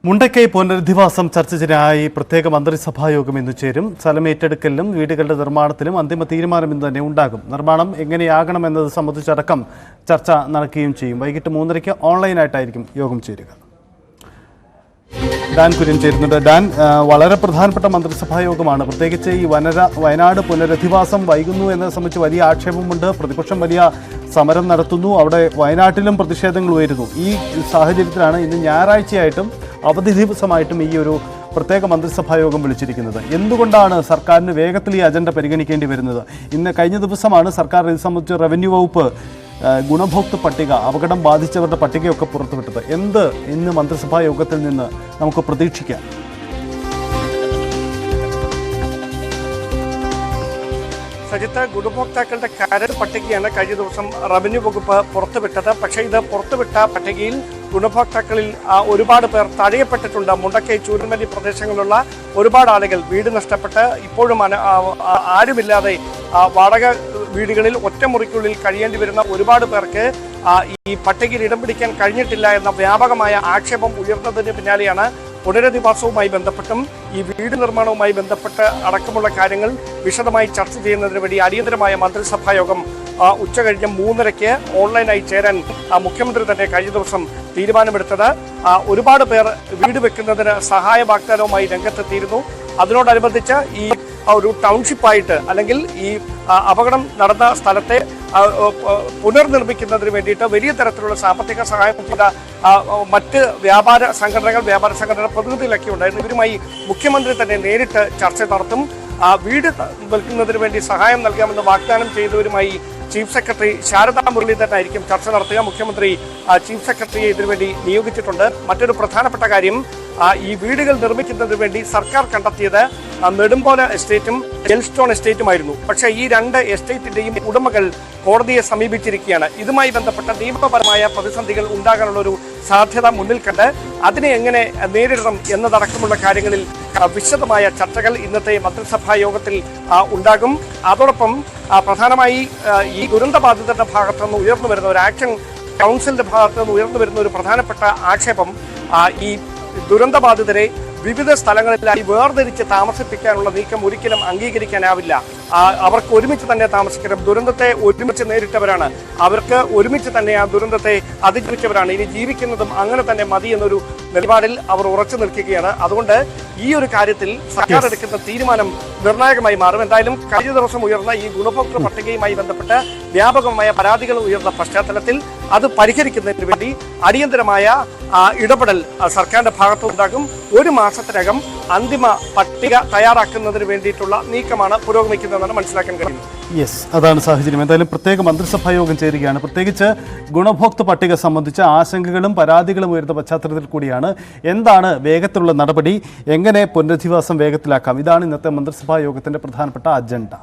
മുണ്ടക്കൈ പുനരധിവാസം ചർച്ച ചെയ്യാനായി പ്രത്യേക മന്ത്രിസഭാ യോഗം ഇന്ന് ചേരും. സ്ഥലമേറ്റെടുക്കലിലും വീടുകളുടെ നിർമ്മാണത്തിലും അന്തിമ തീരുമാനം ഇന്ന് തന്നെ ഉണ്ടാകും. നിർമ്മാണം എങ്ങനെയാകണമെന്നത് സംബന്ധിച്ചടക്കം ചർച്ച നടക്കുകയും ചെയ്യും. വൈകിട്ട് 3:30 ഓൺലൈനായിട്ടായിരിക്കും യോഗം ചേരുക. ഡാൻ കുര്യൻ ചേരുന്നുണ്ട്. ഡാൻ, വളരെ പ്രധാനപ്പെട്ട മന്ത്രിസഭാ യോഗമാണ്. പ്രത്യേകിച്ച് ഈ വയനാട് പുനരധിവാസം വൈകുന്നു എന്നത് സംബന്ധിച്ച് വലിയ ആക്ഷേപമുണ്ട്. പ്രതിപക്ഷം വലിയ സമരം നടത്തുന്നു. അവിടെ വയനാട്ടിലും പ്രതിഷേധങ്ങൾ ഉയരുന്നു. ഈ സാഹചര്യത്തിലാണ് ഇന്ന് ഞായറാഴ്ചയായിട്ടും അവധി ദിവസമായിട്ടും ഈ ഒരു പ്രത്യേക മന്ത്രിസഭാ യോഗം വിളിച്ചിരിക്കുന്നത്. എന്തുകൊണ്ടാണ് സർക്കാരിന് വേഗത്തിൽ ഈ അജണ്ട പരിഗണിക്കേണ്ടി വരുന്നത്? കഴിഞ്ഞ ദിവസമാണ് സർക്കാർ ഇത് സംബന്ധിച്ച് റവന്യൂ വകുപ്പ് ഗുണഭോക്തൃ പട്ടിക, അപകടം ബാധിച്ചവരുടെ പട്ടികയൊക്കെ പുറത്തുവിട്ടത്. എന്ത് ഇന്ന് മന്ത്രിസഭാ യോഗത്തിൽ നിന്ന് നമുക്ക് പ്രതീക്ഷിക്കാം? സജിത്ത്, ഗുണഭോക്താക്കളുടെ കരട് പട്ടികയാണ് കഴിഞ്ഞ ദിവസം റവന്യൂ വകുപ്പ് പുറത്തുവിട്ടത്. പക്ഷേ ഇത് പുറത്തുവിട്ട പട്ടികയിൽ ഗുണഭോക്താക്കളിൽ ഒരുപാട് പേർ തഴയപ്പെട്ടിട്ടുണ്ട്. മുണ്ടക്കൈ, ചൂരൽമലി പ്രദേശങ്ങളിലുള്ള ഒരുപാട് ആളുകൾ വീട് നഷ്ടപ്പെട്ട് ഇപ്പോഴും ആരുമില്ലാതെ വാടക വീടുകളിൽ ഒറ്റമുറിക്കുള്ളിൽ കഴിയേണ്ടി വരുന്ന ഒരുപാട് പേർക്ക് ഈ പട്ടികയിൽ ഇടം പിടിക്കാൻ കഴിഞ്ഞിട്ടില്ല എന്ന വ്യാപകമായ ആക്ഷേപം ഉയർന്നതിന് പിന്നാലെയാണ് പുനരധിവാസവുമായി ബന്ധപ്പെട്ടും ഈ വീട് നിർമ്മാണവുമായി ബന്ധപ്പെട്ട് അടക്കമുള്ള കാര്യങ്ങൾ വിശദമായി ചർച്ച ചെയ്യുന്നതിന് വേണ്ടി അടിയന്തരമായ മന്ത്രിസഭാ യോഗം ഉച്ചകഴിഞ്ഞ് 3:30 ഓൺലൈനായി ചേരാൻ മുഖ്യമന്ത്രി തന്നെ കഴിഞ്ഞ ദിവസം തീരുമാനമെടുത്തത്. ഒരുപാട് പേർ വീട് വെക്കുന്നതിന് സഹായ വാഗ്ദാനവുമായി രംഗത്തെത്തിയിരുന്നു. അതിനോടനുബന്ധിച്ച് ഈ ഒരു ടൗൺഷിപ്പായിട്ട് അല്ലെങ്കിൽ ഈ അപകടം നടന്ന സ്ഥലത്തെ പുനർനിർമ്മിക്കുന്നതിന് വേണ്ടിയിട്ട് വലിയ തരത്തിലുള്ള സാമ്പത്തിക സഹായം ചെയ്ത മറ്റ് വ്യാപാര സംഘടന പ്രതിനിധികളൊക്കെ ഉണ്ടായിരുന്നു. ഇവരുമായി മുഖ്യമന്ത്രി തന്നെ നേരിട്ട് ചർച്ച നടത്തും. വീട് വെക്കുന്നതിന് വേണ്ടി സഹായം നൽകാമെന്ന് വാഗ്ദാനം ചെയ്തവരുമായി ചീഫ് സെക്രട്ടറി ശാരദാ മുരളീധരനായിരിക്കും ചർച്ച നടത്തുക. മുഖ്യമന്ത്രി ചീഫ് സെക്രട്ടറിയെ ഇതിനുവേണ്ടി നിയോഗിച്ചിട്ടുണ്ട്. മറ്റൊരു പ്രധാനപ്പെട്ട കാര്യം, ഈ വീടുകൾ നിർമ്മിക്കുന്നതിന് വേണ്ടി സർക്കാർ കണ്ടെത്തിയത് നെടുമ്പോല എസ്റ്റേറ്റും എൽസ്റ്റോൺ എസ്റ്റേറ്റുമായിരുന്നു. പക്ഷേ ഈ രണ്ട് എസ്റ്റേറ്റിന്റെയും ഉടമകൾ കോടതിയെ സമീപിച്ചിരിക്കുകയാണ്. ഇതുമായി ബന്ധപ്പെട്ട നിയമപരമായ പ്രതിസന്ധികൾ ഉണ്ടാകാനുള്ള ഒരു സാധ്യത മുന്നിൽ കണ്ട് അതിനെ എങ്ങനെ നേരിടണം എന്നതടക്കമുള്ള കാര്യങ്ങളിൽ വിശദമായ ചർച്ചകൾ ഇന്നത്തെ മന്ത്രിസഭാ യോഗത്തിൽ ഉണ്ടാകും. അതോടൊപ്പം പ്രധാനമായി ഈ ദുരന്തബാധിതരുടെ ഭാഗത്തുനിന്ന് ഉയർന്നു വരുന്ന ഒരു ആക്ഷൻ കൗൺസിലിന്റെ ഭാഗത്തുനിന്ന് ഉയർന്നു വരുന്ന ഒരു പ്രധാനപ്പെട്ട ആക്ഷേപം, ഈ ദുരന്തബാധിതരെ വിവിധ സ്ഥലങ്ങളിലായി വേർതിരിച്ച് താമസിപ്പിക്കാനുള്ള നീക്കം ഒരിക്കലും അംഗീകരിക്കാനാവില്ല. അവർക്ക് ഒരുമിച്ച് തന്നെ താമസിക്കണം. ദുരന്തത്തെ ഒരുമിച്ച് നേരിട്ടവരാണ്. അവർക്ക് ഒരുമിച്ച് തന്നെ ആ ദുരന്തത്തെ അതിജീവിച്ചവരാണ്. ഇനി ജീവിക്കുന്നതും അങ്ങനെ തന്നെ മതി എന്നൊരു നിലപാടിൽ അവർ ഉറച്ചു നിൽക്കുകയാണ്. അതുകൊണ്ട് ഈ ഒരു കാര്യത്തിൽ സർക്കാർ എടുക്കുന്ന തീരുമാനം നിർണായകമായി മാറും. എന്തായാലും കഴിഞ്ഞ ദിവസം ഉയർന്ന ഈ ഗുണഭോക്തൃ പട്ടികയുമായി ബന്ധപ്പെട്ട് വ്യാപകമായ പരാതികൾ ഉയർന്ന പശ്ചാത്തലത്തിൽ അത് പരിഹരിക്കുന്നതിന് വേണ്ടി അടിയന്തരമായ ഇടപെടൽ സർക്കാരിന്റെ ഭാഗത്തുണ്ടാകും. 1 മാസത്തിനകം അന്തിമ പട്ടിക തയ്യാറാക്കുന്നതിന് വേണ്ടിയിട്ടുള്ള നീക്കമാണ് പുരോഗമിക്കുന്നതെന്നാണ് മനസ്സിലാക്കാൻ കഴിയുന്നത്. അതാണ് സാഹചര്യം. എന്തായാലും പ്രത്യേക മന്ത്രിസഭാ യോഗം ചേരുകയാണ്. പ്രത്യേകിച്ച് ഗുണഭോക്തൃ പട്ടിക സംബന്ധിച്ച ആശങ്കകളും പരാതികളും ഉയർന്ന പശ്ചാത്തലത്തിൽ കൂടിയാണ്. എന്താണ് വേഗത്തിലുള്ള നടപടി? എങ്ങനെ പുനരധിവാസം വേഗത്തിലാക്കാം? ഇതാണ് ഇന്നത്തെ മന്ത്രിസഭാ യോഗത്തിന്റെ പ്രധാനപ്പെട്ട അജണ്ട.